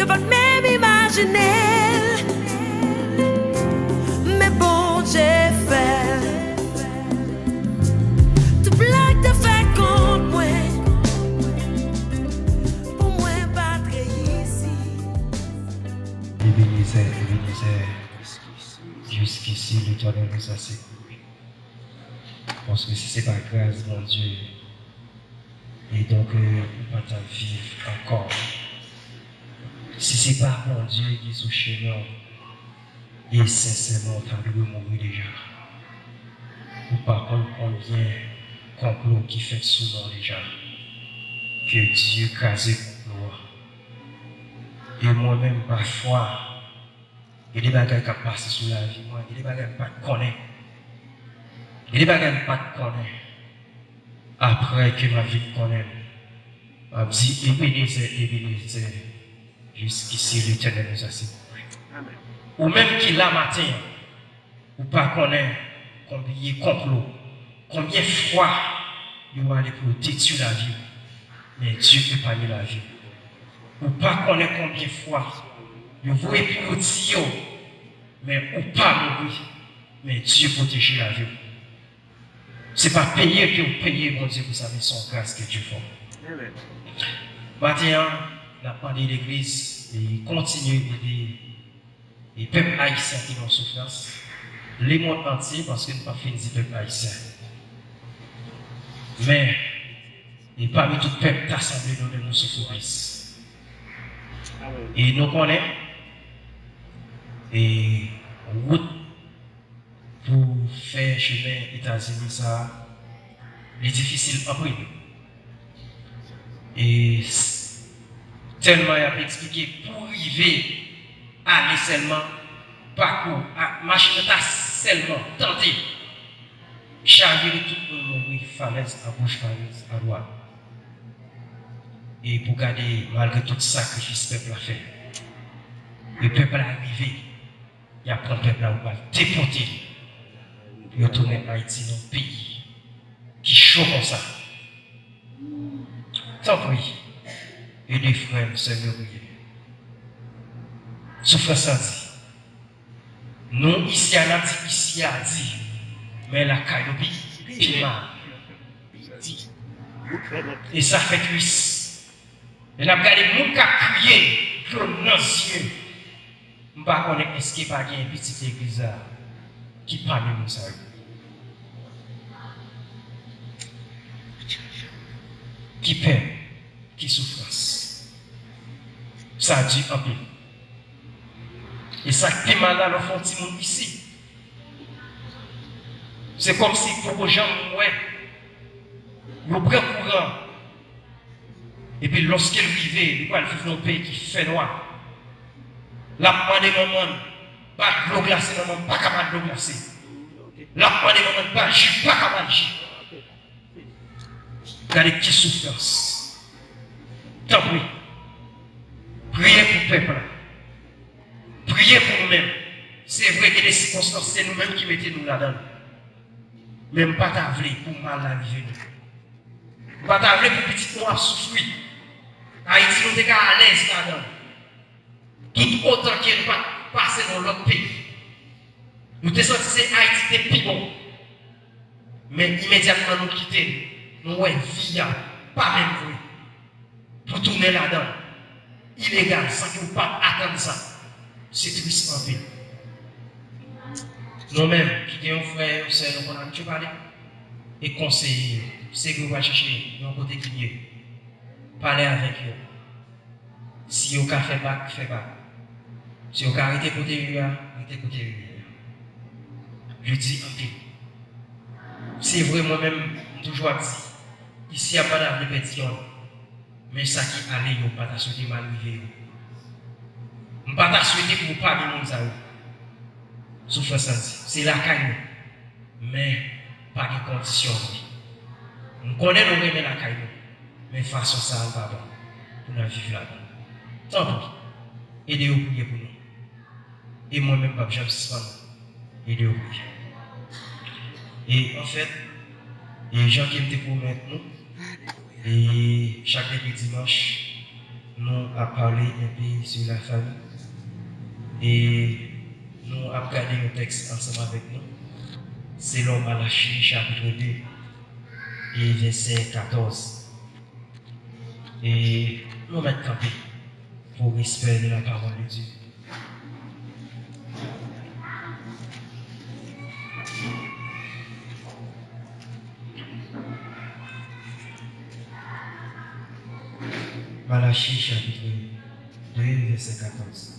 Yo pas même imaginer. Mais bon, j'ai fait. Tout blague de fait contre moi. Pour moi, battre ici. Ebenezer, jusqu'ici, l'Éternel nous a secourus. Parce que si ce n'est pas grâce, mon Dieu, et donc on va vivre encore. Si ce n'est pas mon Dieu qui est sous chemin, et sincèrement, on va mourir déjà. Ou par contre, combien complot qui fait souvent déjà, que Dieu crase complot. Et moi-même, parfois, il y a des bagages qui passent sur la vie, moi, il y a des bagages qui ne connaissent pas. Il y a des bagages qui ne connaissent pas. Après que ma vie connaît, je me dis, Ebenezer, jusqu'ici, l'Éternel nous a secourus. Ou même qui là matin, ou pas connaît combien complot, combien fois il va aller pour détruire la vie, mais Dieu peut pas la vie. Ou pas connaît combien fois il va pour dire, mais ou pas mourir, mais Dieu protège la vie. Ce n'est pas payer que vous payez, mon Dieu, vous savez, son grâce que Dieu fait. Maintenant, on a parlé de l'Église et continue d'aider les peuples haïtiens qui ont souffrance, les mondes entiers, parce que nous n'avons pas fini les peuples haïtiens. Mais, et parmi tout peuple d'assemblée, nous nous souffrance. Et nous connaissons, et route pour faire chemin États-Unis, ça, est difficile à prendre. Et tellement il a expliqué pour arriver à aller seulement, parcours, à machine seulement, tenter, charger tout le monde, falaise à gauche, falaise à droite. Et pour garder, malgré tout sacrifice que le peuple a fait, le peuple est arrivé, il y a plein de peuple à déporter. Puis retourner en Haïti, dans un pays qui chaud comme ça. Tant pis. Et des frères, Seigneur, souffrance a dit. Nous, ici, à la ici, a dit. Mais la caille de puis mal. Et ça fait cuisse. Et la regardé mon cas crier, dans nos yeux. Je ne sais pas est-ce qu'il n'y a pas une petite église qui parle de ça. Qui peine, qui souffrance. Ça dit un peu. Et ça qui est malade, le fond de monde ici. C'est comme si pour que les gens nous prennent courant. Et puis lorsqu'ils vivent, ils vont vivre dans un pays qui fait noir. La pointe des moments, pas de l'eau glacée, pas capable de l'eau glacée. La pointe des moments, pas de jus, pas capable de jus. Regardez qui souffrance. Tant pis. Priez pour le peuple. Priez pour nous-mêmes. C'est vrai que les circonstances, c'est nous-mêmes qui mettons nous là-dedans. Même pas t'avler pour mal arriver. Pas t'avler pour petit noir souffrir. Haïti, nous sommes à l'aise là-dedans. Tout autant qu'il ne pas passer dans l'autre pays. Nous sommes sortis de Haïti, c'est plus bon. Mais immédiatement nous quitter. Nous avons vie, pas même bruit. Pour tourner là-dedans. Illégal, sans que vous pas attendre ça. C'est triste en ville. Nous-mêmes, qui avons un frère, c'est nous qu'on a habitué parler. Et conseiller, c'est que vous allez chercher d'un côté qui est. Parler avec eux. Si vous avez fait bac, fait bac. Si vous avez arrêté côté lui, arrêtez côté lui. Je dis en pile. C'est vrai, moi-même, toujours dit. Ici, il n'y a pas d'avenir pétition. Mais ça qui allait, il n'y a pas de souhaiter mal arrivé. Je ne pas de souhaiter pour pas de monde ça. Souffrance, c'est la caille. Mais pas de conditions. On connaît nous aimer la caille. Mais façon ça, on va pour nous vivre là-dedans. Tant pis. Aidez-vous à prier pour nous. Et moi-même, Papa Jean, aidez-vous à prier. Et en fait, les gens qui me promettent nous, et chaque dimanche, nous nous avons parlé un peu sur la famille et nous avons regardé un texte ensemble avec nous. C'est l'homme Malachie, chapitre 2 et verset 14. Et nous mettons campé pour respect de la parole de Dieu. Malachie chapitre 2, verset 14.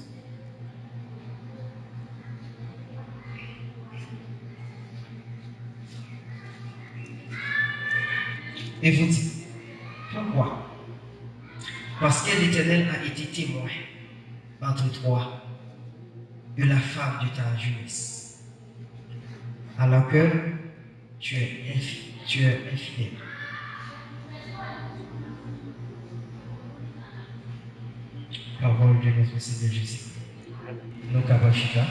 Et vous dites, pourquoi? Parce que l'Éternel a été témoin entre toi et la femme de ta jeunesse, alors que tu es infidèle. Parole de notre Seigneur Jésus. Nous Kabashika.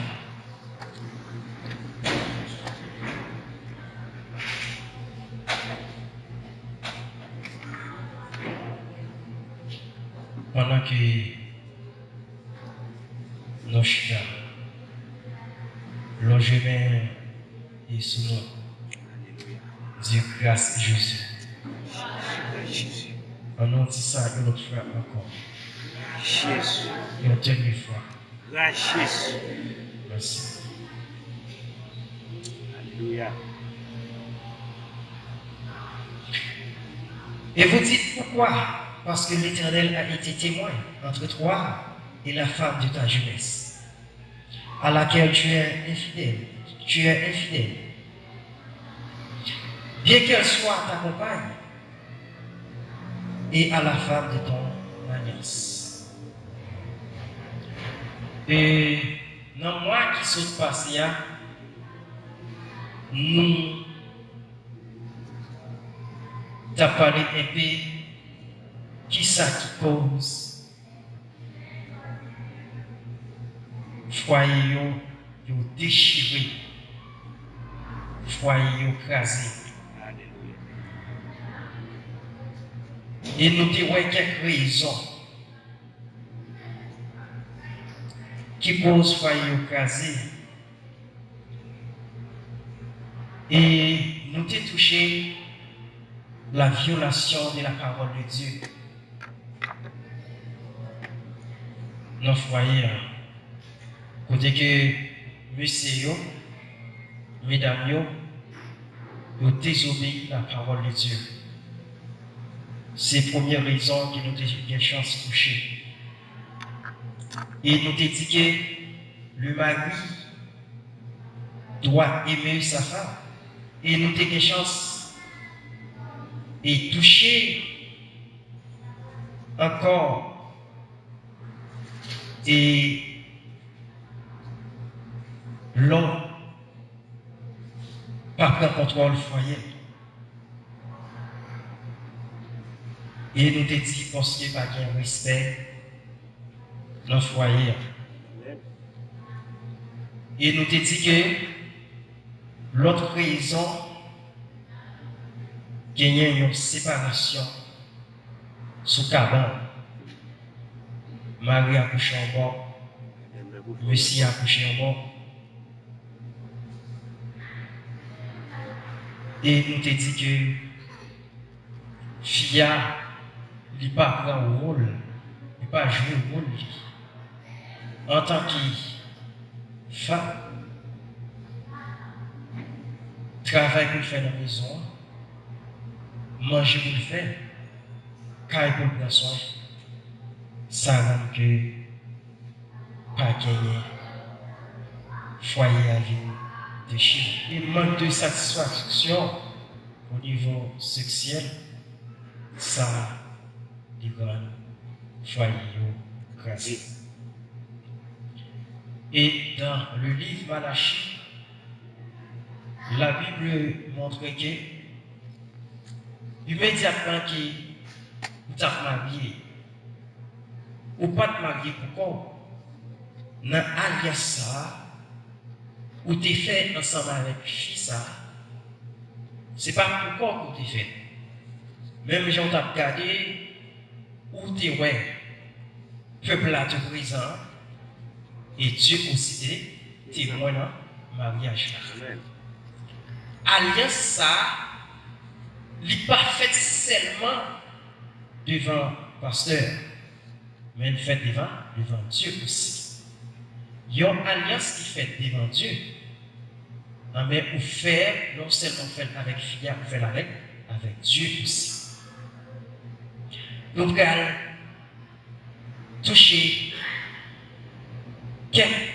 Pendant que nos chita, logement est sous nous, Dieu grâce Jésus. En nous dit ça, une autre fois encore. Jésus. Une dernière fois. Grâce Jésus. Merci. Alléluia. Et vous dites pourquoi? Parce que l'Éternel a été témoin entre toi et la femme de ta jeunesse, à laquelle tu es infidèle. Tu es infidèle. Bien qu'elle soit ta compagne et à la femme de ton alliance. Et dans moi qui saute passé, nous t'as parlé un peu qui ça qui cause foyer yo déchiré, foyer yo crasé. Alléluia. Et nous disons quelques raisons qui posent foyer yo crasé. Et nous avons touché la violation de la parole de Dieu. Dans le foyer, côté que monsieur, mesdames, ont désobéi la parole de Dieu. C'est la première raison que nous avons eu chance de toucher. Et nous avons dit que le mari doit aimer sa femme. Et nous avons eu chance de toucher encore. Et l'homme pas prendre contrôle du foyer. Et nous te dit parce qu'il n'y a pas de respect dans le foyer. Et nous te dit que l'autre raison, qu'il y a une séparation sous cabane. Marie a couché en bas, monsieur a couché en bas. Et nous te dit que Fia, il n'a pas pris un rôle, il n'a pas joué un rôle. En tant que femme, travail pour le faire dans la maison, manger pour le faire, caille pour le prendre soin. Ça rend que pas gagner foyer à vie déchiré. Il manque de satisfaction au niveau sexuel, ça rend foyer crasé. Et dans le livre Malachie, la Bible montre que immédiatement que vous êtes marié, ou pas de marié pourquoi? Dans l'alliance ça, ou t'es fait ensemble avec fille ça, c'est pas pourquoi que t'es fait. Même si on t'a regardé, ou t'es ouais, peuple là te présent et Dieu aussi est témoin dans le mariage. Amen. Alliance ça, il n'est pas fait seulement devant le pasteur, mais il fait devant Dieu aussi. Il y a une alliance qui fait devant Dieu. Mais vous faire, non seulement fait avec Filia, vous faire avec Dieu aussi. Nous allons toucher quelques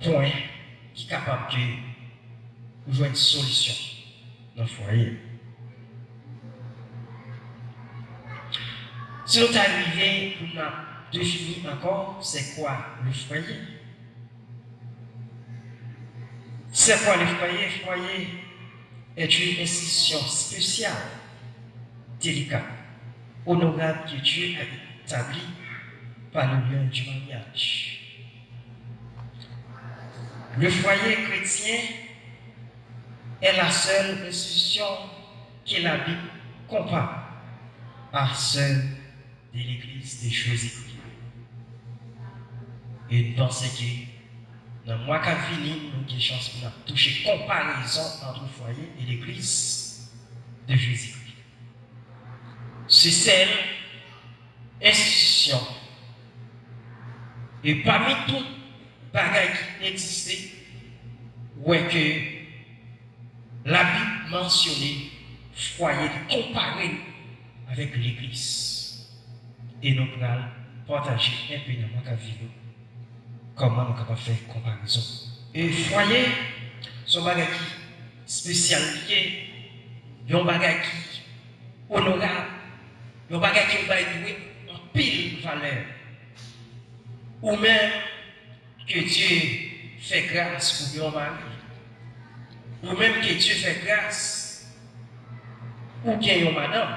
points qui sont capables de vous jouer une solution dans le foyer. Si nous sommes arrivés pour nous définir encore c'est quoi le foyer. C'est quoi le foyer? Le foyer est une institution spéciale, délicate, honorable que Dieu a établie par le lien du mariage. Le foyer chrétien est la seule institution que la Bible compare à celle de l'Église de Jésus-Christ. Et dans ce qui dans le mois qui vient, nous avons chance pour toucher comparaison entre le foyer et l'Église de Jésus-Christ. C'est celle institution. Et parmi toutes les bagages qui existaient, ouais que la Bible mentionnait foyer comparé avec l'Église. Et nous allons partager un peu dans le mois qui vient. Comment nous pouvons faire comparaison. Et foyer, son bagage spécialité, un bagage honorable, un bagage qui va être en pile valeur. Ou même que Dieu fait grâce pour un mari. Ou même que Dieu fait grâce pour qu'il y ait une madame.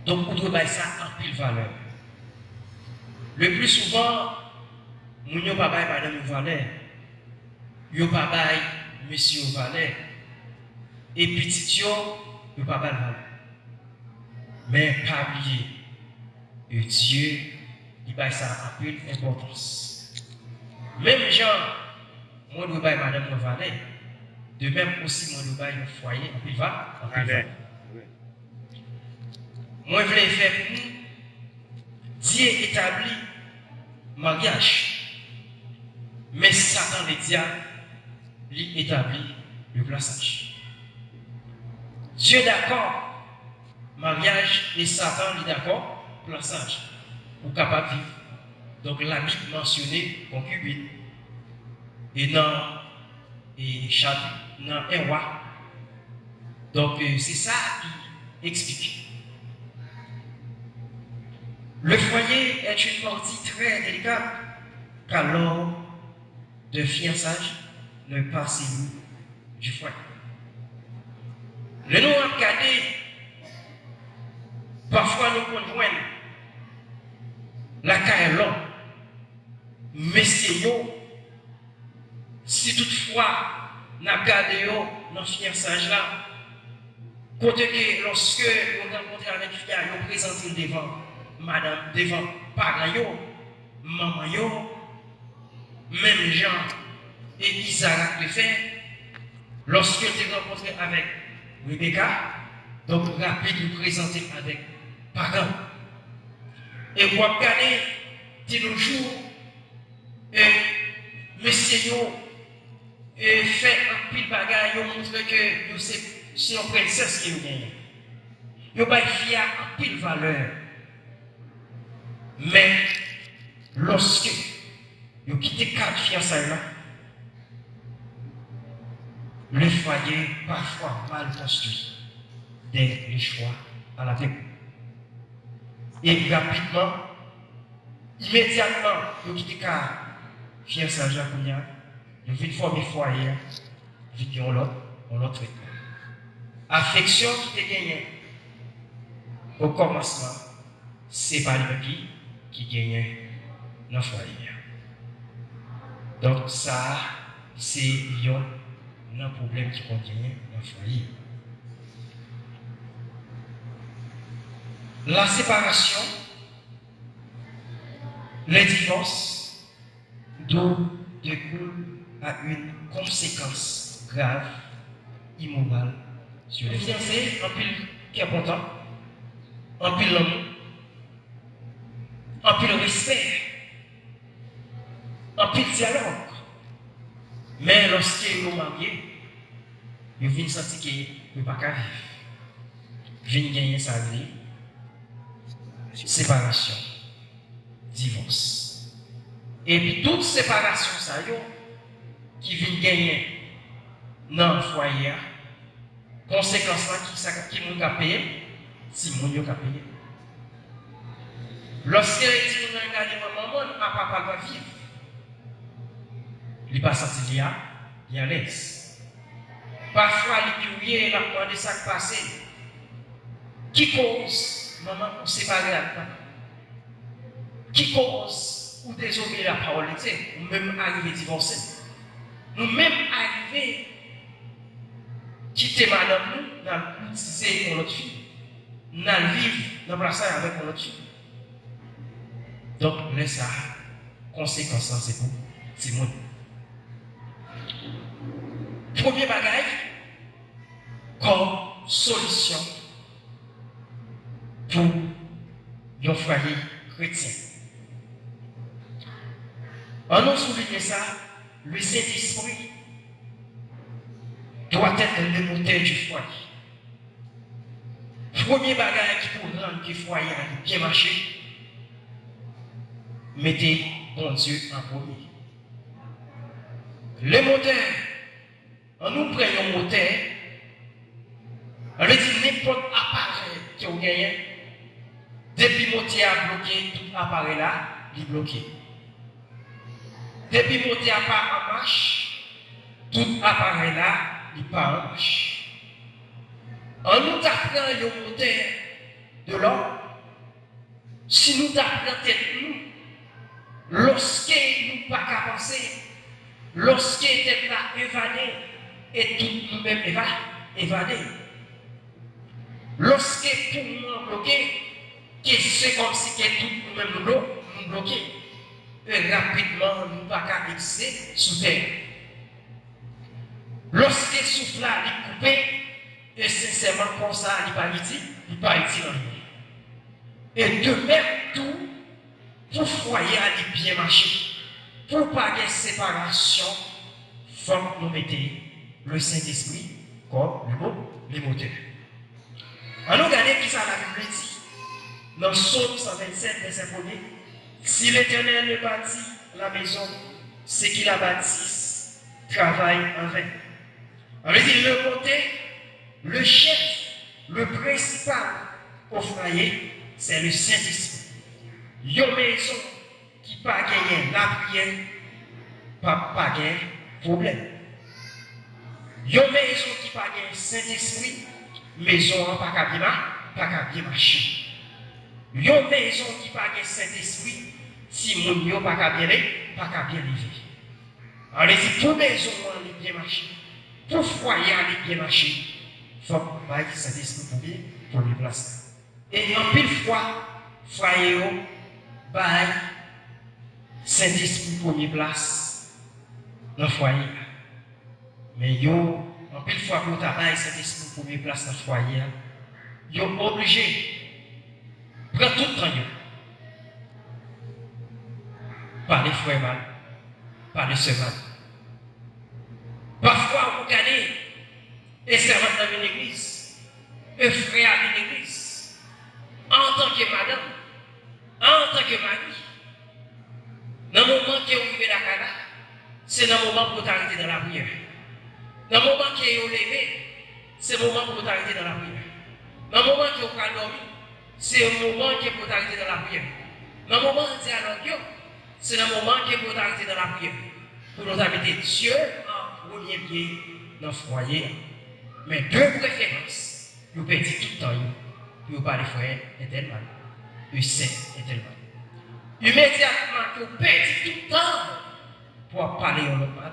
Donc, on doit ça en pile valeur. Le plus souvent, nous n'avons pas bail madame valeur. Nous n'avons pas bail monsieur valeur. Et petit yo, nous n'avons pas bail valeur. Mais pas oublier, Dieu, il bail ça en pile importance. Même gens, moi je bail madame valeur. De même aussi, moi je bail un foyer en pile valeur. Moi je voulais faire pour nous, Dieu établit mariage. Mais Satan, le diable, lui établit le plaçage. Dieu d'accord, mariage, et Satan, lui d'accord, plaçage. Pour capable de vivre. Donc la Bible mentionnait concubine. Et dans un roi. Donc c'est ça qui explique. Le foyer est une partie très délicate, car lors de fiançage ne passe loin du foyer. Le nous a regardé, parfois nous conjoignons la caillon, mais c'est nous, si toutefois nous avons gardé dans le fiançage là, côté que lorsque nous rencontrons avec fiancé, nous présentons devant madame, devant parents, maman, même Jean et Isaac le fait, lorsque tu es rencontré avec Rebecca, donc rapide nous présenter avec parents. Et vous regardez de nos jours, monsieur fait un pile bagaille, il montre que c'est une princesse qui est gagne. Il va fier en pile valeur. Mais lorsque vous quittez quatre fiançailles là, le foyer parfois mal construit dès les choix à la tête. Et rapidement, immédiatement, vous quittez quatre fiançailles là, vous venez former foyer, vous dites on l'autre traitement. Affection qui est gagnée au commencement, c'est pas le qui gagne dans le foyer. Donc ça, c'est un problème qui contient dans le foyer. La séparation Les divorces découlent à une conséquence grave, immorale sur les fiancés, en pile qui est important, en pile l'amour, en pile respect, en pile dialogue. Mais lorsque nous mariés, nous venons sentir que nous ne pouvons pas vivre. Nous venons gagner sa vie, séparation, divorce. Et puis toute séparation, ça y est, qui vient gagner dans le foyer, conséquence là qui nous a payé, si nous avons payé. Lorsqu'il dit nous avons gagné maman, papa va vivre. Il passe à Tilia, il a l'aise. Parfois, il crie, il a demandé ça qui passe. Qui cause, maman, pour séparer la femme? Qui cause ou désobéir la parole de Dieu? Ou même arriver divorcer? Nous même arriver quitter madame nous, dans l'utiliser pour notre fille. Nous vivre dans la place avec notre fille. Donc, laisse ça, conséquence, c'est pour Simon. Premier bagage, comme solution pour un foyer chrétien. En nous souligner ça, le Saint-Esprit doit être le moteur du foyer. Premier bagage pour rendre le foyer bien marché, mettez bon Dieu en premier. Le moteur, en nous prenons un moteur, on veut dire n'importe appareil qui a gagné, depuis le moteur a bloqué, tout appareil là, il est bloqué. Depuis le moteur pas en marche, tout appareil là, il pas en marche. En nous apprenant le moteur de l'homme, si nous apprenons tête nous, lorsque nous pas qu'à penser, lorsque tête là évadée, et tout nous-mêmes évadés. Lorsque tout le monde bloqué, c'est comme si tout nous-mêmes nous bloqués. Et rapidement, nous ne pouvons pas exister sous terre. Lorsque le souffle est coupé, et sincèrement comme ça, il n'est pas utile. Et de même tout, pour foyer aller bien marcher, pour pas de séparation, il faut que nous mettions le Saint-Esprit comme le moteur. Alors, regardez qui ça la Bible dit. Dans Psaume 127, verset 1er, si l'Éternel ne bâtit la maison, c'est qu'il la bâtisse, travaille en vain. On veut dire le moteur, le chef, le principal au foyer, c'est le Saint-Esprit. Une maison qui n'a pas gagné la prière, pas gagné problème. Une maison qui n'a pas gagné Saint-Esprit, maison pas bien marcher. Une maison qui n'a pas gagné Saint-Esprit, si mon yo pas bien vivre. Alors pour maison bien marcher, pour foyer bien marcher, il faut que Saint-Esprit pour les placer. Et en pile fois, foyer bail Saint-Esprit pour les place dans le foyer. Mais yo en pile fois pour travailler Saint-Esprit pour les place dans le foyer, yo obligé prendre tout le temps par les frères mal, par les sœurs mal. Parfois, vous regardez, et servant dans une église, un frère dans une église, en tant que madame, en tant que mari, dans le moment qui est ouvert la cara, c'est dans le moment pour t'arrêter dans la prière. Dans le moment qui est levé, c'est le moment pour t'arrêter dans la prière. Dans le moment qui est dormi, c'est le moment qui est pour t'arrêter dans la prière. Dans le moment où tu es à l'audio, c'est le moment qui est pour t'arrêter dans la prière. Pour nous habiter Dieu en premier pied dans le foyer. Mais deux préférences, nous perdons tout le temps, pour nous parler frère et tel mal, le saint et tel mal. Immédiatement, nous perdons tout le temps pour parler au mal,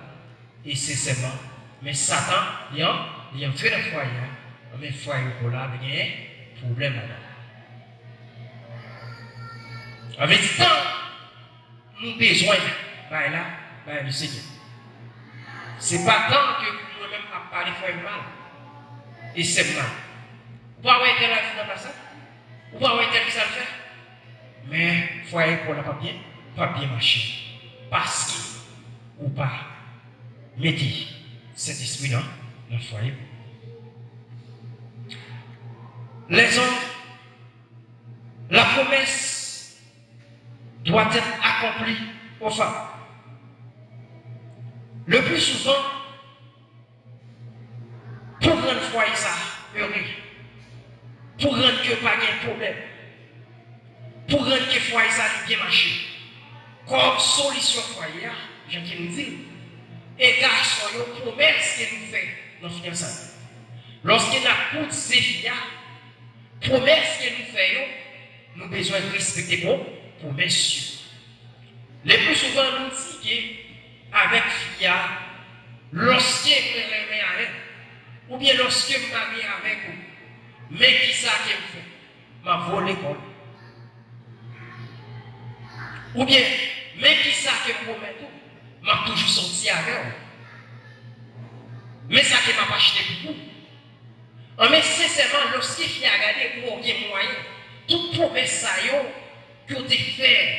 et c'est seulement. Mais Satan, il a fait le foyer, mais le foyer pour là, il y a un problème là. Avec du temps, nous besoin là, le Seigneur. C'est pas tant que nous-mêmes à parler faire mal. Et c'est mal. Vous pouvez avoir été là dans ça. Vous pouvez avoir été là ça le fait. Mais il faut aller pour le papier, papier marché. Parce que ou pas mettez cet esprit dans le foyer. Les hommes, la promesse doit être accomplie aux femmes. Le plus souvent, pour rendre foyer ça heureux, pour rendre que pas de problème, pour rendre que foyer ça bien marché, comme solution foyer, j'aime nous dire, et garçon, une promesse que nous faisons dans le fiançailles. Lorsqu'il a pour ces filles, promesse que nous faisons, nous avons besoin de respecter pour messieurs. Le plus souvent, nous disons avec fille, lorsque je me remets avec, ou bien lorsque je me marie avec vous, mais qui ça qu'elle fait? Ma volé l'école. Ou bien, mais qui ça qu'elle promet tout? M'a toujours sorti avec vous. Mais ça qu'elle m'a pas acheté pour vous. Mais sincèrement, lorsque je a regardé pour aucun moyen, toute promesse ça que tu fait,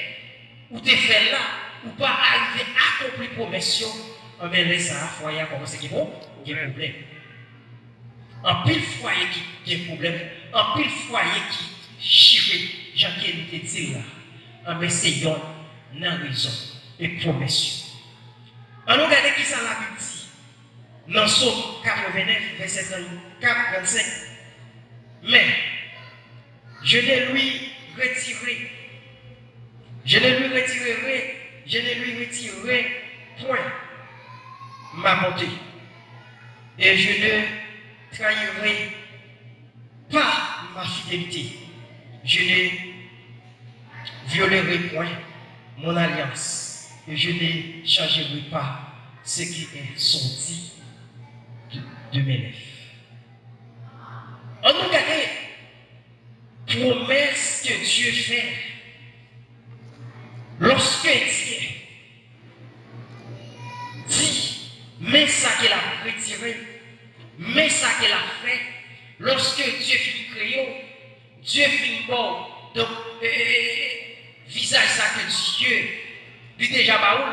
ou tu fait là, ou pas arriver à accomplir promesse, mais laisse ça, foyer commence qui bon, il y a un problème. En pile foyer qui a un problème, en pile foyer qui chiré, Jean-Pierre te dit là, mais c'est une raison et promesse. On nous regarde qui ça la Bible dit. Dans Somme 89, verset 34, 25. Mais je ne lui retirerai point ma bonté. Et je ne trahirai pas ma fidélité. Je ne violerai point mon alliance. Et je ne changerai pas ce qui est sorti de mes lèvres. On nous regarde promesse que Dieu fait lorsque Dieu dit, mais ça qu'il a retiré, mais ça qu'il a fait, lorsque Dieu finit créé, Dieu finit bon, donc visage ça que Dieu lui déjà baou,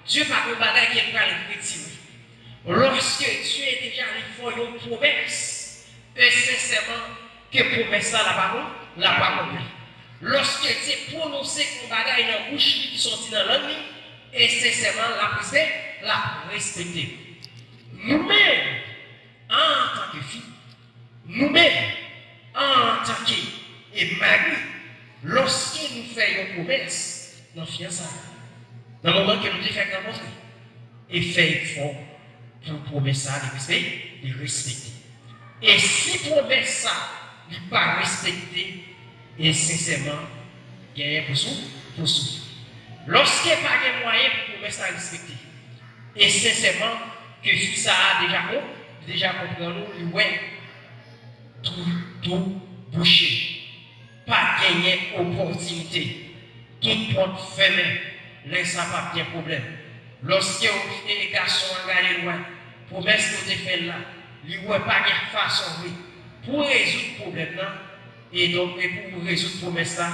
Dieu n'a pas de bagaille qui va le retirer. Lorsque Dieu est déjà fait une promesse, et sincèrement, que promesse ça la pas compris. Lorsque tu prononcé qu'on bagaille dans la bouche qui sortit dans l'année, et sincèrement, la respecter. Nous-mêmes, en tant que filles, nous-mêmes, en tant que mari, lorsque nous faisons une promesse, nous fiançailles, dans le moment que nous devons faire rencontrer, et faire effort pour promesse ça, de respecter. Et si promesse ça, n'est pas respecté, et sincèrement, il y a un pour souffrir. Lorsqu'il n'y a pas de moyen pour promesse ça respecter, et sincèrement, que ça a déjà compris nous, ouais, tout bouché, pas gagner opportunité, toute porte fermée, laisse pas bien problème. Lorsque les garçons regardent loin, promesse que tu fais là, il n'y a pas de façon pour résoudre le problème là, et donc pour résoudre le problème là,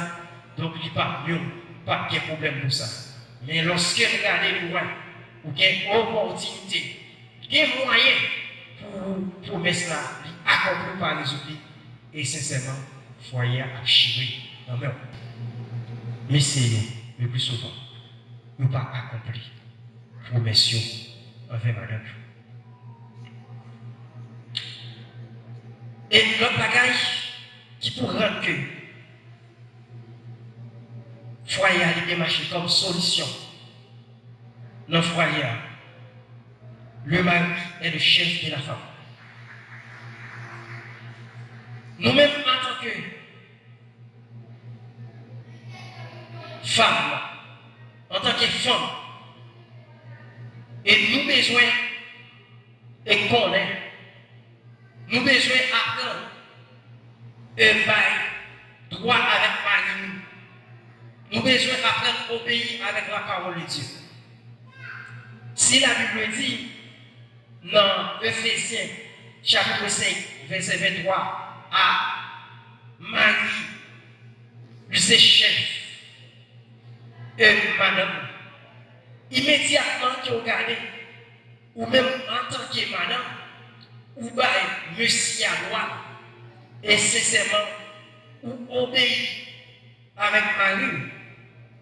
donc il n'y a pas mieux, pas de problème pour ça. Mais lorsque vous regardez loin, ou qu'il y a une opportunité, il y a un moyen pour promesse là, accompli par les outils, et sincèrement, foyer a chiré dans le mais c'est le plus souvent, nous pas accompli promesse envers madame. Et l'autre bagaille qui pour rendre que foyer a été marché comme solution dans le foyer, le mari est le chef de la femme. Nous-mêmes, en tant que femmes, en tant que femmes, et nous besoin et connaître, nous besoin apprendre un bail droit avec mari, nous besoin d'apprendre à obéir avec la parole de Dieu. Si la Bible dit dans Ephésiens chapitre 5, verset 23, à Marie, c'est chef, et madame, immédiatement tu regardes, ou même en tant que madame, ou bien monsieur à droite, et sincèrement, ou obéir avec Marie,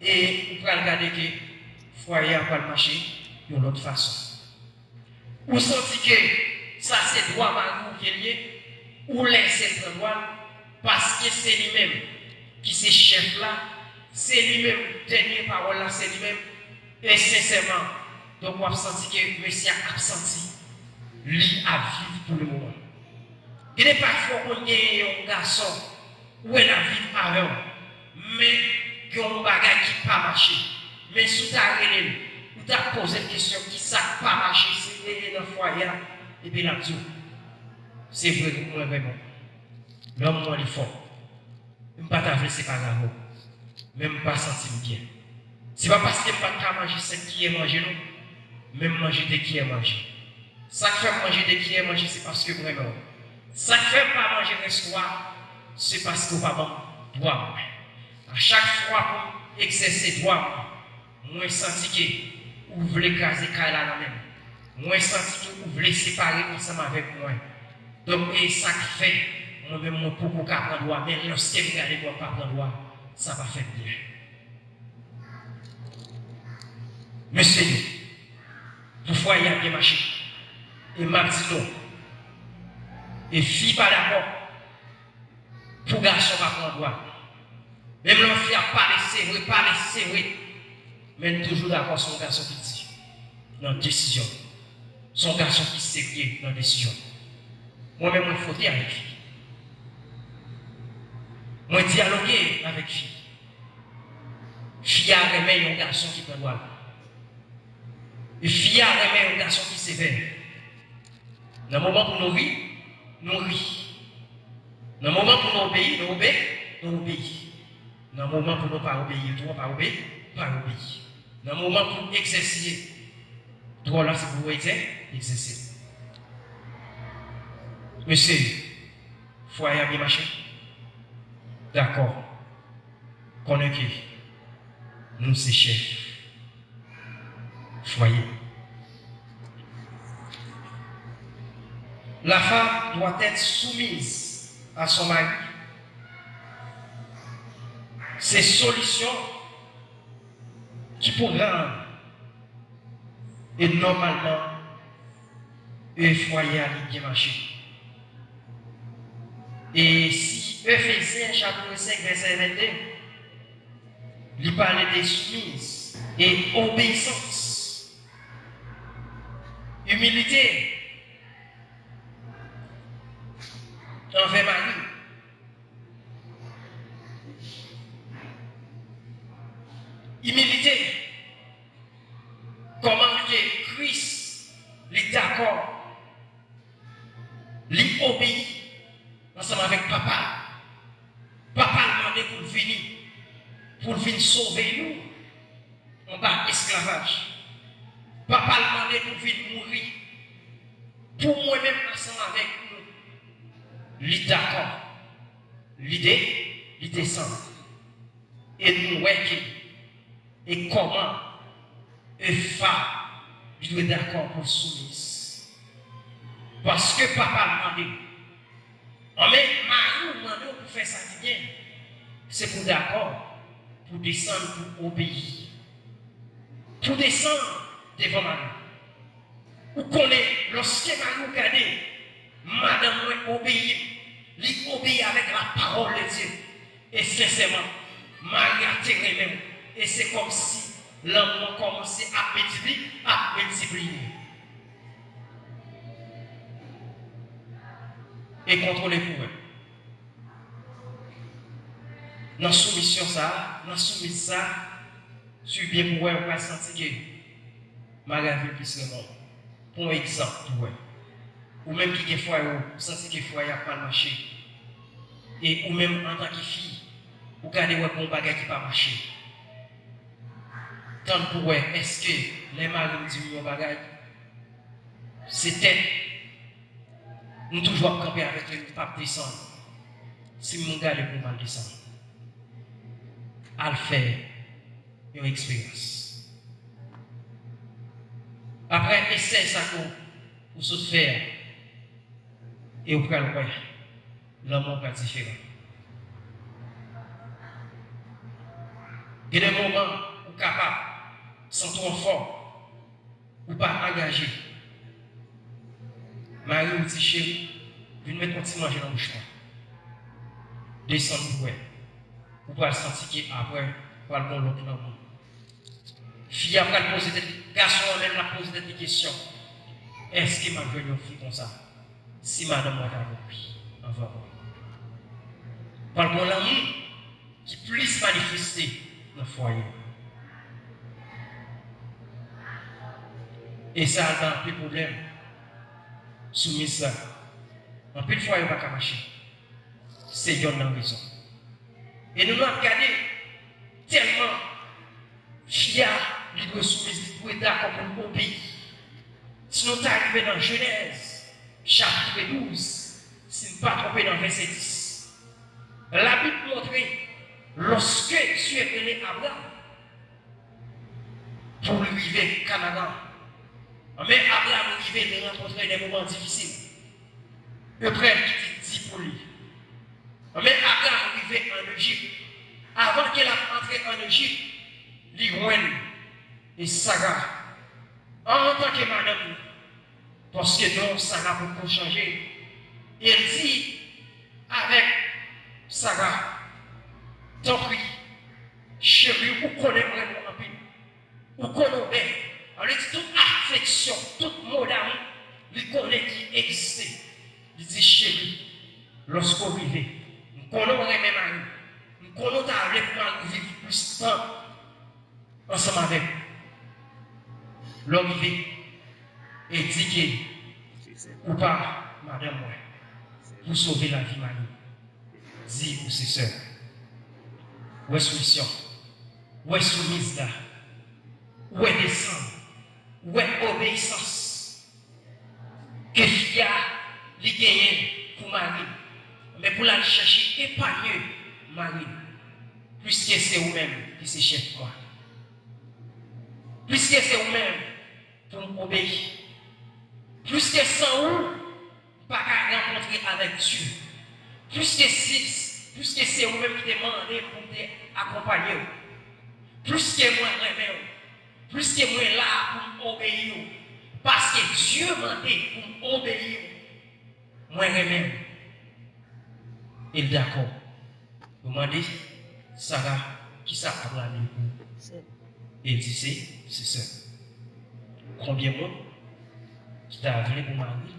et vous pouvez regarder que le foyer va le marcher d'une autre façon. Ou senti que ça c'est droit Marie qui est lié, ou laisser le droit, parce que c'est lui-même qui c'est chef là, c'est lui-même, dernière parole là, c'est lui-même, et sincèrement, donc on a senti que monsieur a senti, lui à vivre pour le moment. Il n'est pas fort qu'on ait un garçon où elle a vécu avant, mais qui a un bagage qui n'a pas marché. Mais si tu as regardé, tu as posé une question qui n'a pas marché, c'est dans le foyer, et puis là, c'est vrai que moi, vraiment, l'homme, moi, il est fort. Je ne pas t'avoir, c'est pas grave. Même pas sentir bien. Ce n'est pas parce que je ne peux pas manger ce qui est mangé, non. Même manger des qui est mangé. Ça qui fait manger des qui est mangé, c'est parce que vraiment. Ça qui fait pas manger le soir, c'est parce que papa doit. À chaque fois pour exercer droit, moi senti que vous voulez caser Kaila la même. Moi senti que vous voulez séparer ensemble avec moi. Donc, et ça qui fait, moi-même, mon pour prendre droit, mais lorsque vous regardez pour pas prendre droit, ça va faire bien. Monsieur, vous voyez bien marché. Et m'a dit non. Et fille pas d'accord. Pour garçon va prendre droit. Même l'enfant pas laissé, oui. Mais toujours d'accord son garçon qui dit. Dans la décision. Son garçon qui sérieux dans la décision. Moi-même, je faut avec fille. Moi, dialoguer avec fille. Fille a remis un garçon qui prend droit. Et fille a remis un garçon qui sévère. Dans le moment pour nous rire, nous rire. Dans le moment pour nous obéir, nous obéir, nous obéir. Dans le moment pour nous pas obéir, nous pas obéir, pas obéir. Dans le moment pour nous exercer, droit là c'est pour vous exercer. Monsieur, foyer a bien marché. D'accord. Connaissez que nous c'est chef. Foyer. La femme doit être soumise à son mari. C'est solution qui pourrait rendre et normalement un foyer a bien marché. Et si Ephésiens chapitre 5 verset 22, il parlait de soumise et obéissance, humilité envers Marie. Humilité. Comment que Christ est d'accord, il obéit ensemble avec papa. Papa a demandé pour venir sauver nous en bas esclavage. Papa a demandé pour venir mourir. Pour moi-même ensemble avec nous. Il est d'accord. L'idée, il descend. Et nous voyons et comment une femme doit être d'accord pour soumise. Parce que papa a demandé. Mais Marie a demandé pour faire ça bien. C'est pour d'accord, pour descendre, pour obéir. Pour descendre devant Marie. Vous connaissez, lorsque Marie regarde, madame obéit, il obéit avec la parole de Dieu. Et sincèrement, Marie a tiré même. Et c'est comme si l'amour commençait à multiplier. Et contrôler pour eux. Dans la soumission, sur bien pour eux, on va sentir que Marie plus le monde. Pour exemple, pour eux. Ou même qui est foyer, vous sentez que foyer n'a pas marché. Et ou même en tant que fille, vous regardez un bon bagage qui n'a pas marché. tant pour est-ce que les maris disent un bagage, c'était nous toujours camper avec le pape descendre. Si mon gars est pour mal descendre, à le faire une expérience. Après, essaie ça pour se faire et au pral ouais, l'amour va différent. Il y a des moments où capable, sans trop fort, ou pas engagé. Marie ou dit chérie, viens mettre un petit manger dans le bouche. Descendre pour elle. Ou pas sentir qu'après, pour le bon l'autre dans le monde. Fille après poser des garçon même la poser des questions. Est-ce que ma gueule est fille comme ça? Si madame m'a compris, en faveur. Par le bon l'amour qui puisse manifester dans le foyer. Et ça a un peu de problème. Soumise ça. En plus de fois, il n'y a pas qu'à marcher. C'est une raison. Et nous avons regardé tellement fier de soumise pour être d'accord pour le pays. Si nous sommes arrivés dans Genèse, chapitre 12, si nous ne sommes pas trompés dans verset 10, la Bible montre lorsque Dieu est venu à Abraham pour lui vivre Canada. Mais Abraham arrivé de rencontrer des moments difficiles. Le frère dit pour lui. Mais Abraham arrivé en Égypte. Avant qu'il entre en Égypte, l'Irouen et Sarah. En tant que madame, parce que non, Sarah peut changer. Il dit avec Sarah, tant pis, chérie, vous connaissez vraiment un peu. Vous connaissez. Alors, toute affection, tout mot d'amour, il connaît qui existe. Il dit, chérie, lorsqu'on vivait, nous connaissons les mêmes amis, nous connaissons avec nous vivre plus de temps ensemble avec l'homme vivait et dit que, ou pas, madame, moi, pour sauver la vie, Marie, dis pour ses soeurs, où est soumission, où est soumise là, où est descendre. Où est obéissance que Fia lui gagne pour Marie, mais pour la chercher épargner Marie, puisque c'est vous-même qui c'est chef moi, puisque c'est vous-même pour m'obéir, puisque sans vous, pas qu'à rencontrer avec Dieu, puisque c'est vous-même qui demandez pour t'accompagner, puisque moi même. Plus que moi là pour m'obéir, parce que Dieu m'a dit pour m'obéir, moi-même, il est d'accord. Vous m'avez dit, Sarah, qui ça a parlé pour? Il dit, c'est ça. Combien de mots qui t'a venu pour Marie,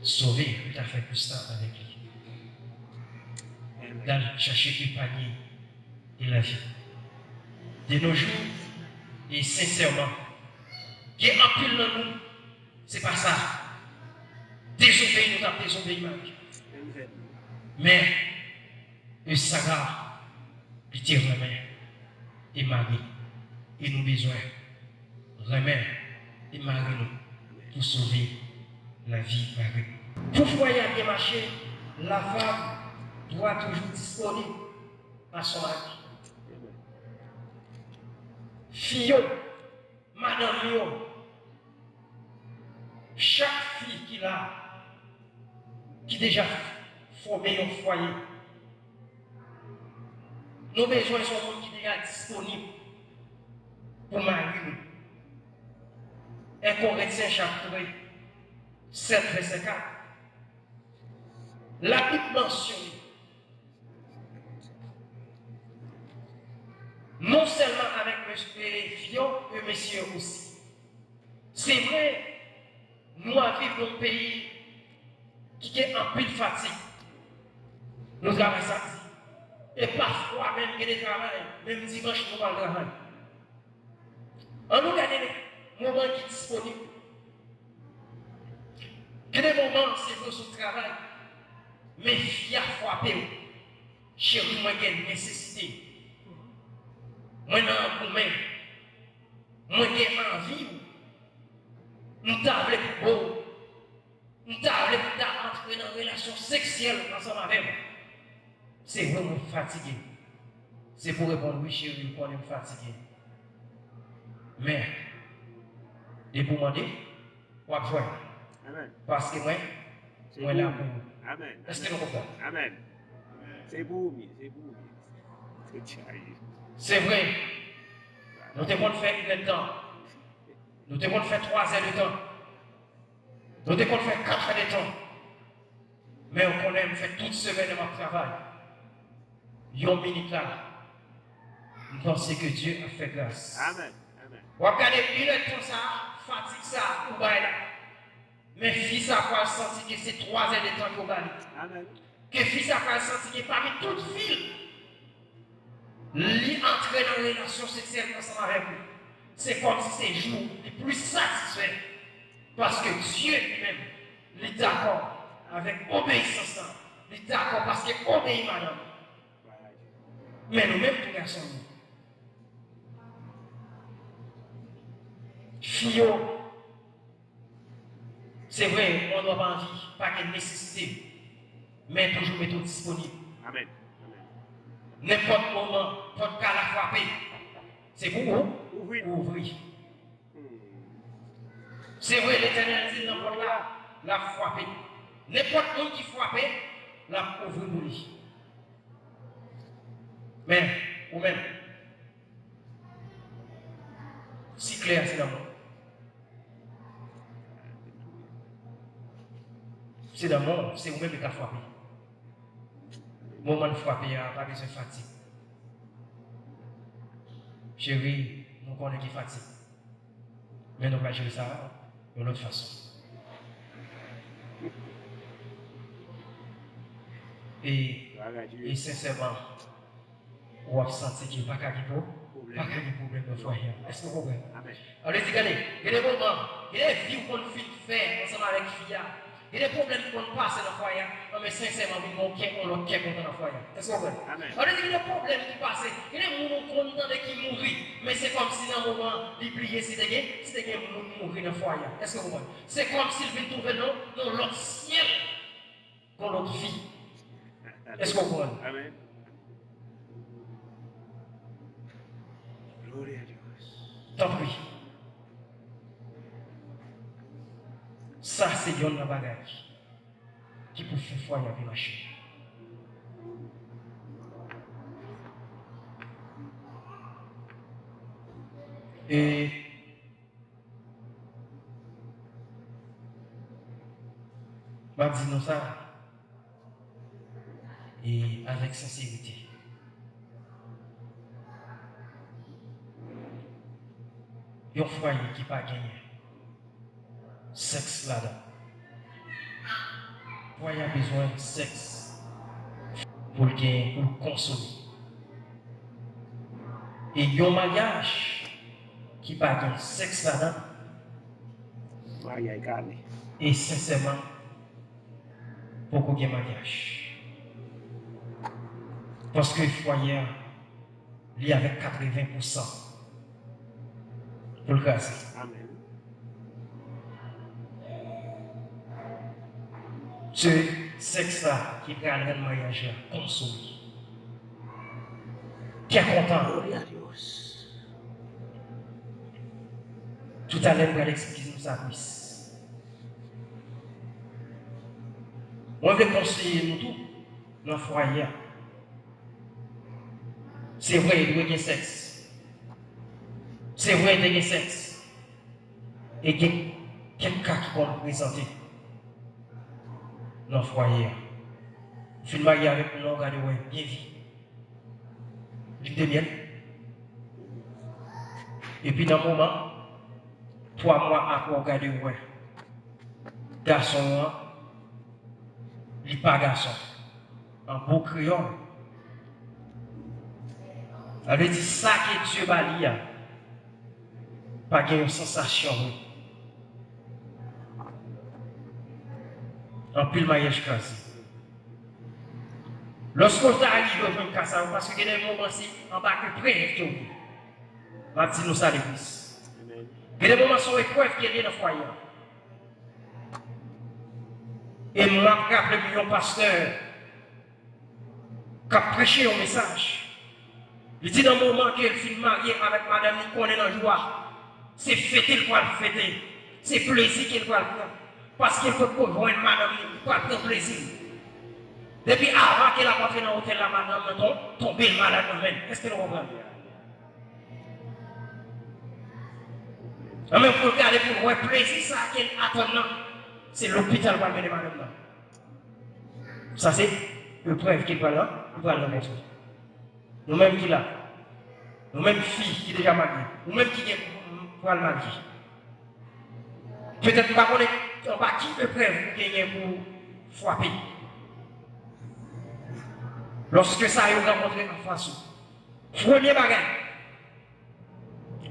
sauver, tu as fait plus de temps avec lui. D'aller chercher le panier et la vie. De nos jours, et sincèrement, il y a un pile dans nous, c'est pas ça. Désobéir, nous avons désobéi, mais le Sarah, il tire remet et Marie, et nous besoin remet et Marie nous pour sauver la vie Marie. Pour foyer bien marcher, la femme doit toujours disponible à son mari. Fillon, madame Lyon, chaque fille qui déjà formé un foyer, nos besoins sont qui déjà disponibles pour marier nous. 1 Corinthiens chapitre 7, verset 4. La Bible mentionne non seulement avec M. Fillon, mais messieurs aussi. C'est vrai, nous vivons dans un pays qui est en pile fatigue. Nous avons ça. Et parfois, même qu'il y a des travail, même dimanche, nous allons travailler. On nous regarde les moments qui sont disponibles. Il y a des moments où c'est pour ce travail. Mais il y a frappé. Chérie, moi, il y a une nécessité. Moi, non, pour moi, moi j'ai envie, nous t'avons beau, nous t'avons entrer dans une relation sexuelle ensemble avec moi. C'est vraiment fatigué. C'est pour répondre oui chérie, qu'on est fatigué. Mais, et pour demander, on va voir. Amen. Parce que moi, C'est moi là beau. pour vous. Amen. Est-ce que nous comprenons? Amen. C'est beau, c'est beau. C'est chargé. C'est vrai. Nous devons faire 1 heure de temps. Nous devons faire 3 heures de temps. Nous devons faire 4 heures de temps. Mais on connaît, faire toute semaine de mon travail. 1 minute là. Nous pensons que Dieu a fait grâce. Amen. Amen. On va regarder 1 heure de temps ça, fatigue ça, ou bien là. Mais fils a pas senti que c'est 3 heures de temps qu'on va aller. Amen. Que fils a pas senti que parmi toute ville, lui entrer dans une relation sexuelle ensemble avec lui. C'est comme si c'est jour les plus satisfaits. Parce que Dieu lui-même, il est d'accord avec obéissance. Il est d'accord parce qu'il obéit madame. Mais nous-mêmes, tout garçons, Fio, c'est vrai, on n'a pas envie, pas de nécessité, mais toujours mettre disponible. Amen. N'importe moment, n'importe cas la frapper. C'est pour vous Ouvrir. ouvrir. C'est vrai, l'Éternel dit n'importe là, la frapper. N'importe monde qui frappe, la ouvrir pour lui. Mais, ou même, si clair, c'est d'amour. C'est d'amour, c'est vous-même qui a frappé. Moment de frapper, il n'y a pas besoin de fatigue. Chérie, nous connaissons qui fatigue. Mais nous allons gérer ça d'une autre façon. Et sincèrement, on va sentir qu'il n'y a pas de problème de foyer. Est-ce que vous comprenez? Alors, regardez, il y a des moments, il y a des vies qu'on fait faire ensemble avec les filles. Il y a des problèmes qu'on passe dans le foyer. Mais sincèrement, on l'autre qui est content dans le foyer. Est-ce que vous comprenez? Alors, il y a des problèmes qui passent. Il y a des moments qu'on entend qui mourent. Mais c'est comme si dans le moment, il pliait, c'était quelqu'un qui mourir dans le foyer. Est-ce que vous comprenez? C'est comme s'il vient trouver dans l'autre ciel, dans l'autre vie. Est-ce que vous comprenez? Amen. Gloria a Dios. Tant pis. Ça, c'est Dieu dans le bagage qui peut faire foyer avec marcher. Et je vais dire ça et avec sincérité. Il y a un foyer qui n'a pas gagné. Sexe là-dedans. Le foyer a besoin de sexe pour le gagner, pour le consommer. Et il y a un mariage qui n'a pas gagné. Sexe là-dedans. Et sincèrement, beaucoup de mariage. Parce que le foyer, il y avait 80%. Pour le caser. Amen. Ce sexe-là qui prend le mariage là, consommé. Qui est content. Gloria a Dios. Tout à l'heure, vous allez expliquer ça plus. On veut conseiller nous tous dans le foyer. C'est vrai, il doit y avoir sexe. C'est vrai, il y a sexe. Et il y a quelqu'un qui va nous présenter dans le foyer. Je suis marié avec un organe, bien vu. Du bien. Et puis dans le moment, 3 mois après, on regarde, ouais. Garçon, il n'est pas garçon. En beau créole. Elle dit ça que Dieu va lire. Pas une sensation. En pile mariage quasi. Lorsqu'on arrive au même cas, parce qu'il y a des moments aussi en bas que près de tout. Va dire nous ça l'église. Il y a des moments sont épreuves qui est dans le foyer. Et moi, je rappelle un pasteur qui a prêché un message. Il dit dans le moment qu'il finit marié avec madame, il connaît dans la joie. C'est fêter le poil fêter. C'est plaisir qu'il va prendre. Parce qu'il peut rejoindre madame, il peut prendre plaisir. Depuis avant qu'il a rentré dans l'hôtel, la madame a tombé malade même. Est-ce que vous comprenez? Même pour regarder pour voir plaisir, ça qu'il attend, c'est l'hôpital qui va mener madame là. Ça c'est le preuve qu'il va là, il va le montrer. Nous-mêmes qui là, nous-mêmes filles qui sont déjà mariées, nous-mêmes qui pour le marier. Peut-être pas qu'on est pas qui peut preuve pour gagner pour frapper. Lorsque ça a rencontré en face, premier bagage,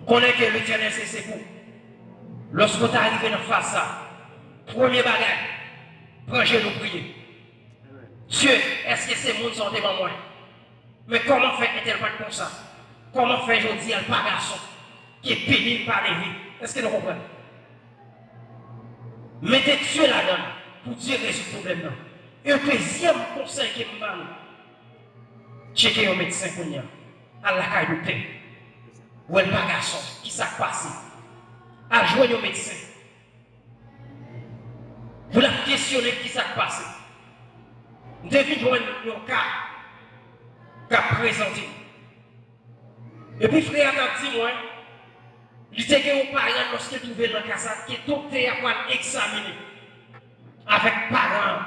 connaît que l'éternel c'est pour. Lorsque tu arrives en face ça, premier bagage, prends nous prier. Dieu, est-ce que ces mondes sont devant moi? Mais comment fait-elle pas comme ça? Comment fait aujourd'hui un pas garçon qui est pénible par les vies? Est-ce que vous comprenez? Mettez Dieu là-dedans pour Dieu résoudre ce problème-là. Et le deuxième conseil qui me donne, checker un médecin qu'on y a, à la caille de paix, ou un pas garçon qui s'est passé, à jouer au médecin. Vous la questionnez qui s'est passé. Devine jouer un cas qu'a présenté. Et puis frère a dit moi, il était que un parent lorsqu'il trouvait dans le cas ça, qui docteur a examiné avec parents.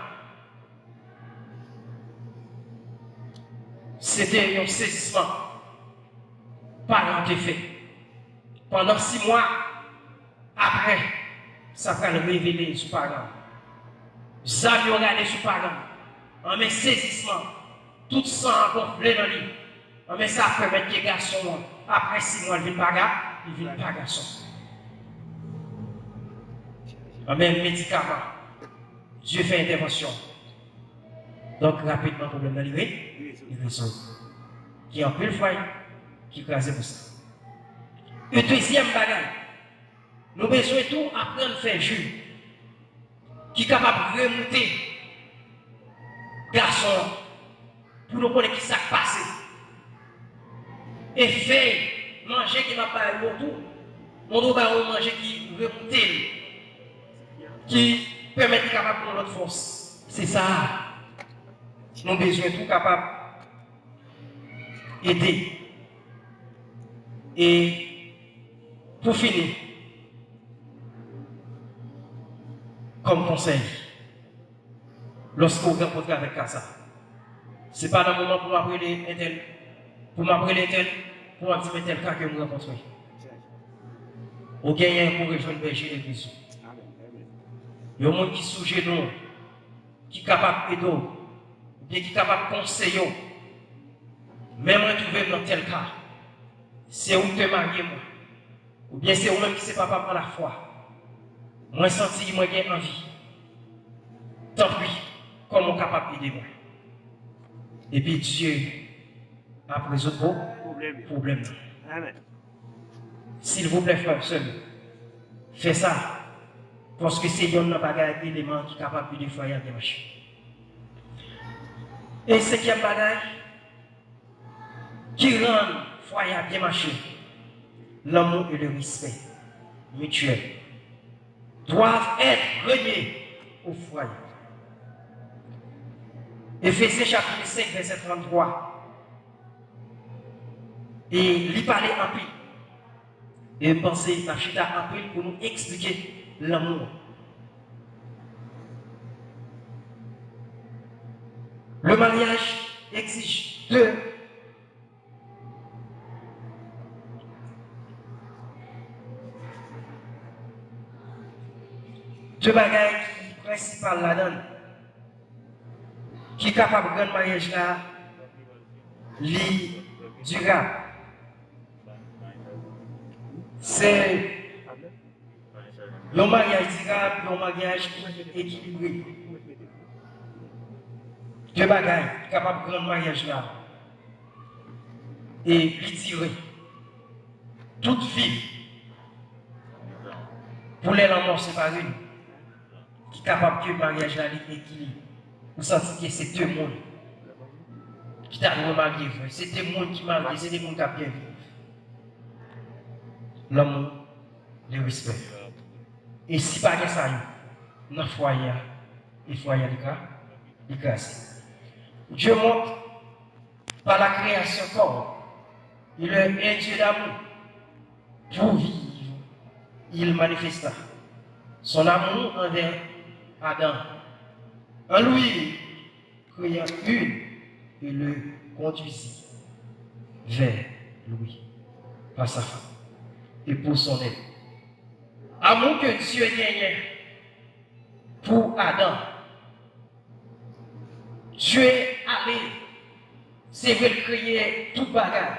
C'était un saisissement. Parents ont fait. Pendant 6 mois, après, ça va le révéler sur parents. Ça va regarder sur parents. En mes saisissement, tout sang gonflé dans lui. En mes ça permet que les garçons, après 6 mois, ils viennent pas garçon. En même médicament, Dieu fait intervention. Donc rapidement, le problème d'arriver, il résout. Qui est en plus le foyer, qui écrase pour ça. Le deuxième bagage, nous besoin tout apprendre à faire jus. Qui est capable de remonter garçon pour nous connaître qui s'est passé. Et faire manger qui n'a pas eu tout. On doit manger qui remonte, qui permet de capable de notre force. C'est ça. Nous avons besoin de tout capable d'aider. Et pour finir, comme conseil, lorsque vous rencontrez avec ça, ce n'est pas le moment pour m'appeler un tel, pour m'appeler tel, pour me dire tel cas que vous rencontrez. Vous gagnez pour rejoindre le berger l'église. Il y a des gens qui sont sous genoux, qui sont capables d'aider, bien qui sont capables de conseiller. Même retrouver dans tel cas, c'est où te marier moi. Ou bien c'est vous-même qui ne sais pas par la foi. Moi senti, moi j'ai envie. Tant pis, comment capable d'aider moi. Et puis Dieu a résolu vos problèmes. Amen. S'il vous plaît, frère, seul, faites ça. Parce que c'est un bagage d'élément qui est capable de faire bien marcher. Et cinquième bagage qui rend le foyer bien marcher, l'amour et le respect mutuel doivent être reliés au foyer. Éphésiens chapitre 5, verset 33. Et lui parler en pile. Et penser à Chita en pile pour nous expliquer l'amour. Le mariage exige deux bagages principales là-dedans, qui est capable de rendre le mariage là, durable. C'est le mariage durable, le mariage équilibré. Deux bagages capables de rendre le mariage là et lui tirer toute vie Pour les morts, c'est pas une. Qui est capable que le mariage là équilibre. Vous sentez que c'est deux mondes qui t'a remarié, frère. C'est des mondes qui marient, c'est des mondes qui ont bien vivre. L'amour, le respect. Et si pas que ça, dans le foyer, le foyer est cassé. Dieu montre par la création corps, il est un Dieu d'amour. Pour vivre, il manifesta son amour envers Adam. En lui, créant une, il le conduisit vers lui, par sa femme, et pour son aide. Amour que Dieu gagnait pour Adam. Dieu est allé, c'est vrai, créer tout bagage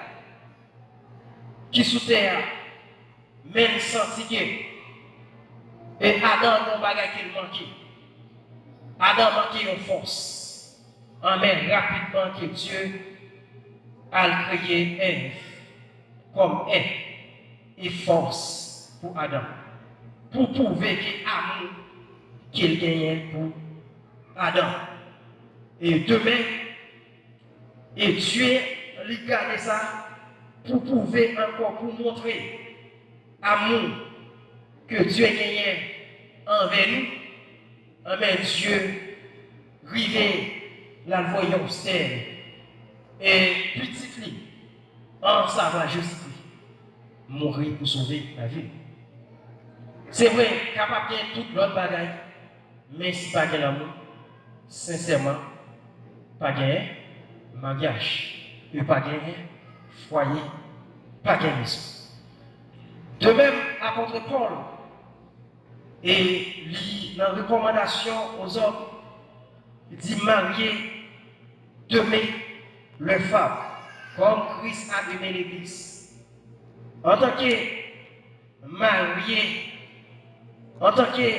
qui sous terre, même senti que, et Adam non bagage qu'il manquait. Adam manquait une force. Mais rapidement que Dieu a créé Ève comme aide et force pour Adam. Pour prouver que l'amour qu'il gagnait pour Adam. Et demain, et Dieu lui garde ça pour prouver encore, pour montrer l'amour que Dieu gagnait envers nous. Mais Dieu rivé la voyance et petit lit en savoir Jésus-Christ mourir pour sauver la vie. C'est vrai, capable de toute l'autre bagaille, mais si pas de l'amour, sincèrement, pas de mariage, et pas de foyer, pas de maison. De même, l'apôtre Paul, et la recommandation aux hommes, il dit marier, d'aimer le femme, comme Christ a aimé l'Église. En tant que marié, en tant que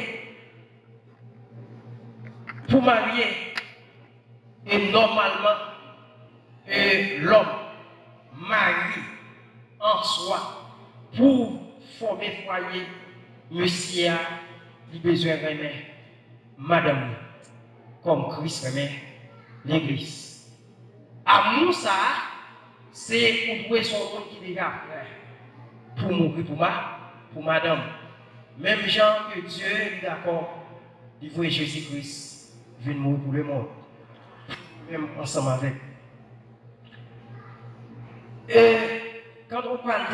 pour marier, et normalement, l'homme marie en soi pour former foyer, monsieur a besoin de remettre madame, comme Christ remet l'église. Amour, ça, c'est pour trouver son monde qui est déjà prêt pour mourir pour madame. Même gens que Dieu est d'accord, il faut Jésus-Christ venir mourir pour le monde. Même ensemble avec. Et quand on parle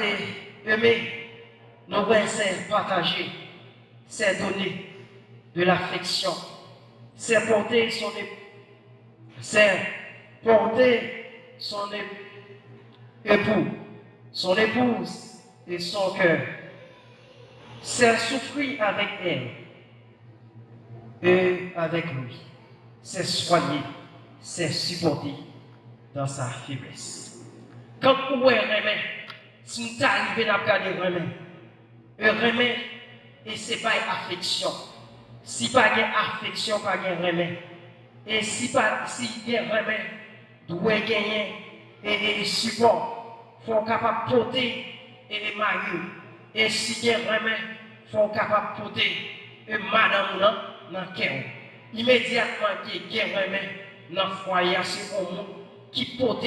d'aimer, nous voyons c'est partager, c'est donner de l'affection, c'est porter son époux, son épouse et son cœur. C'est souffrir avec elle et avec lui. C'est soigner, c'est supporter dans sa faiblesse. Quand vous remet, si vous arrivez à regarder remet, et ce n'est pas une affection. Si pas de affection, pas de remet. Et si il y a remet, doit gagner et support, il faut capable de porter et marier. Et si il y a remet, il faut capable de porter et madame dans le cœur. Immédiatement, il y a remet dans le foyer, c'est un monde qui porte.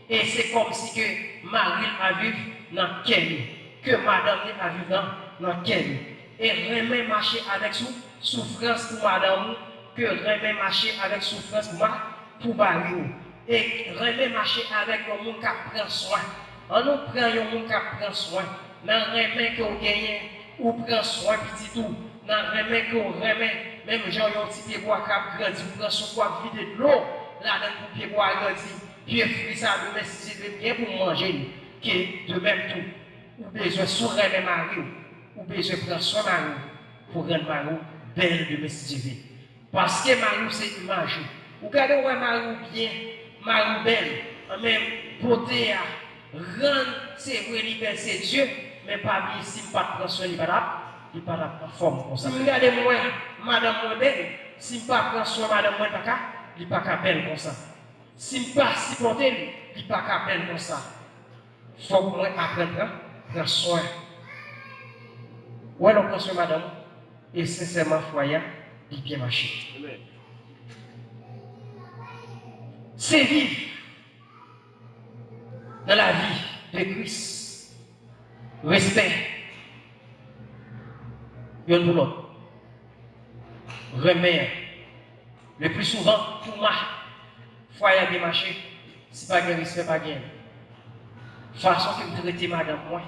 Et c'est comme si que Marie a vécu dans le cœur, que madame a vécu dans le cœur. Et remet marcher avec souffrance pour madame, que remet marcher avec souffrance pour Marie. Et remet marcher avec le monde qui prend soin. On nous prend le monde qui prend soin. Dans remet que vous gagnez, ou prend soin petit tout. Dans remet que vous remet, même gens ont un petit pied bois qui a grandi, vous prenez son quoi vide de l'eau, là-dedans pour pied bois grandi. Puis fruit ça, demain si c'est bien pour manger, que de même tout, ou besoin sourire Marie, ou besoin prendre soin Marie, pour rendre Marie belle de messie. Parce que Marie c'est image. Vous regardez Marie bien, Marie belle, même beauté à rendre, c'est vrai, libérer c'est Dieu, mais pas bien si pas prendre soin, il n'est pas en forme comme ça. Regardez moi, madame belle, si pas prendre soin madame moi, il n'est pas belle comme ça. Si je ne pas supporter, il n'y a pas qu'à peine comme ça. Il faut que moi apprenne à prendre soin. Où est-ce qu'on prend soin, madame? et sincèrement foyer, il bien marché. Amen. C'est vivre dans la vie de Christ. Respect. Yon pour l'autre. Remet. Le plus souvent, pour moi, foyer bien marché, si pas de respect, pas de façon que vous traitez madame moi,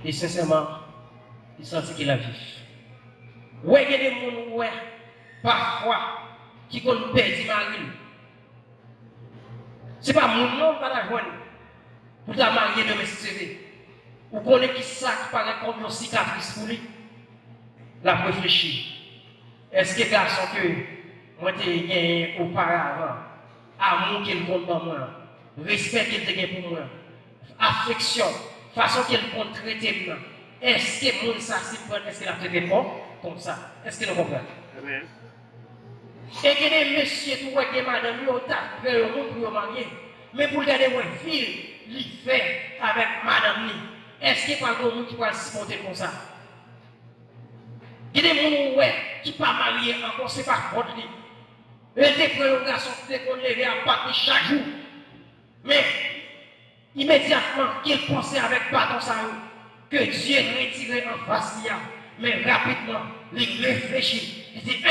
et sincèrement, il sentit qu'il a vécu. Ouais, il y a des gens, ouais, parfois, qui ont perdu mari. Ce n'est pas mon nom, pas la joindre, pour la marier de mes CV. Ou qu'on est qui ça qui paraît comme une cicatrice pour lui. La réfléchir. Est-ce que garçon que moi j'ai gagné auparavant, amour qu'il compte pour moi, respect qu'il a gagné pour moi, affection, façon qu'il compte traiter moi, est-ce que mon ça est-ce qu'il a traité moi comme ça? Est-ce que nous comprenons? Amen. Et que des messieurs tout ouais que madame lui ont tapé le monde pour marier, mais pour regarder ouais ville, il fait avec madame lui. Est-ce qu'il n'y a pas de monde qui peut se porter comme ça? Il y a des gens ouais, qui ne sont pas mariés encore, ce n'est pas contre lui. Et des prolongations qu'on lève à partir chaque jour. Mais immédiatement qu'il pensait avec bâton ça, que Dieu retirait en face d'il, mais rapidement, il réfléchit. Il dit,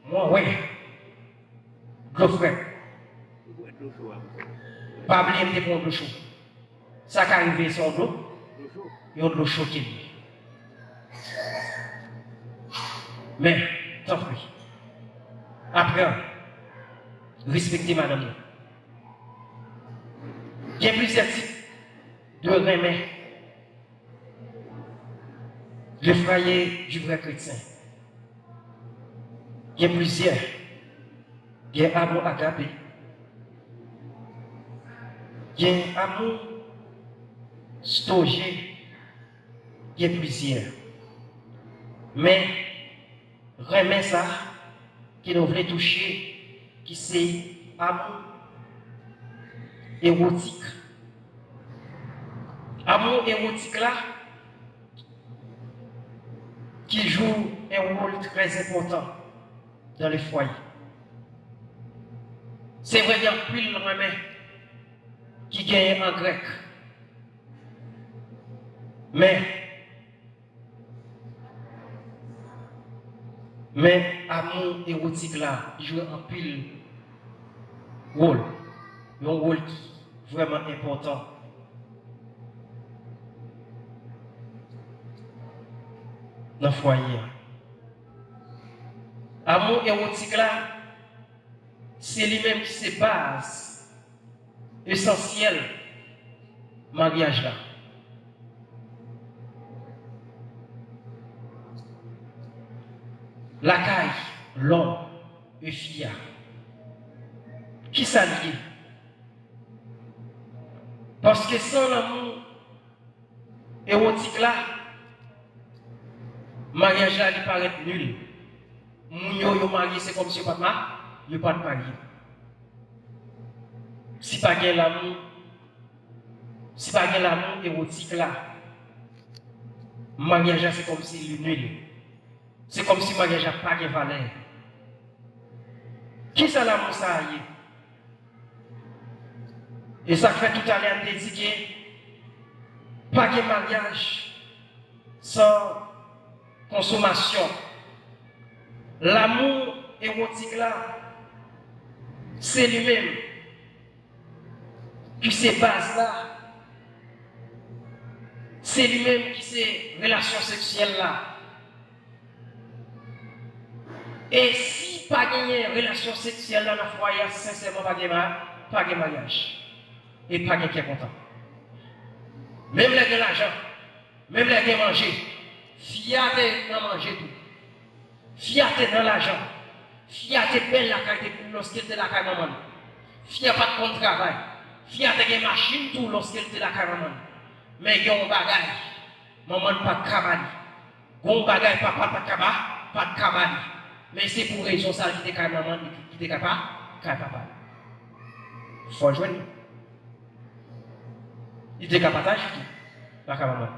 moi, oui, gros frère, pas oublier de prendre l'eau chaude. Ça qui arrive, c'est l'eau, il y a de l'eau chaude qui vient. Mais, tant pis. Après, respectez madame. Il y a plusieurs types de remèdes. Le foyer du vrai chrétien. Il y a plusieurs. Il y a amour agapé. Il y a amour stogé. Il y a plusieurs. Mais, remets ça, qui nous voulait toucher, qui c'est amour érotique. Amour érotique là, qui joue un rôle très important dans les foyers. C'est vrai qu'il y a plus de remèdes qui gagnent en grec. Mais amour érotique là, il joue un pile rôle. Un rôle qui est vraiment important. Dans le foyer. Amour érotique là, c'est lui-même qui se base essentielle mariage là. La caille, l'homme et fille. Qui s'allie? Parce que sans l'amour érotique là, mariage là, il paraît nul. Mounio marié, c'est comme si papa, il pas de marié. Si pas de l'amour, si pas de l'amour érotique là, mariage là, c'est comme si il est nul. C'est comme si mariage n'a pas de valeur. Qui ça l'amour ça y est? Et ça fait tout à l'heure, on dit que pas de mariage sans consommation. L'amour érotique là, c'est lui-même qui se base là. C'est lui-même qui se relation sexuelle là. Et si pas gagner relation sexuelle dans le foyer, sincèrement pas de mariage. Et pas quelqu'un content. Même les gens l'argent, même les gens manger, fiaté dans manger tout. Fiaté dans l'argent. Fiaté belle la carte lorsqu'il était la caméra. Fiaté pas de compte travail. Fiaté des machines tout lorsqu'il était la caméra. Mais il y a un bagage. Maman pas de cabane. Un bagage papa pas de cabane. Mais c'est pour raison ça qui était maman qui était capable, papa. Il faut joindre. Il était capable tout, pas maman.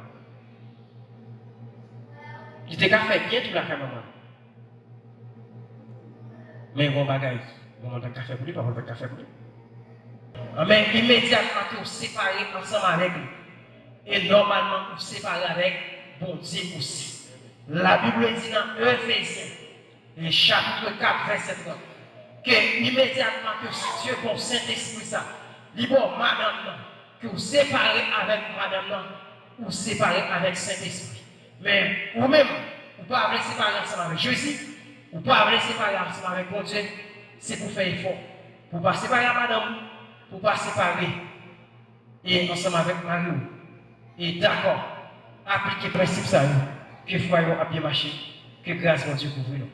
qui te fait bien tout la maman. Mais bon bagaille, on a café pour lui, pas de café pour lui. Mais immédiatement que vous séparez ensemble avec lui. Et normalement, vous séparez avec bon Dieu aussi. La Bible dit dans Ephésiens, le chapitre 4, verset 30, que immédiatement que Dieu, bon Saint-Esprit, ça, dit bon, madame, que vous séparez avec madame, ou séparez avec Saint-Esprit. Mais vous-même, vous ne pouvez pas séparer ensemble avec Jésus, vous ne pouvez pas séparer ensemble avec mon Dieu, c'est pour faire effort. Pour ne pas séparer madame, pour ne pas séparer et ensemble avec Marie. Et d'accord, appliquer le principe ça, que foi a bien marché, que grâce mon Dieu couvre nous.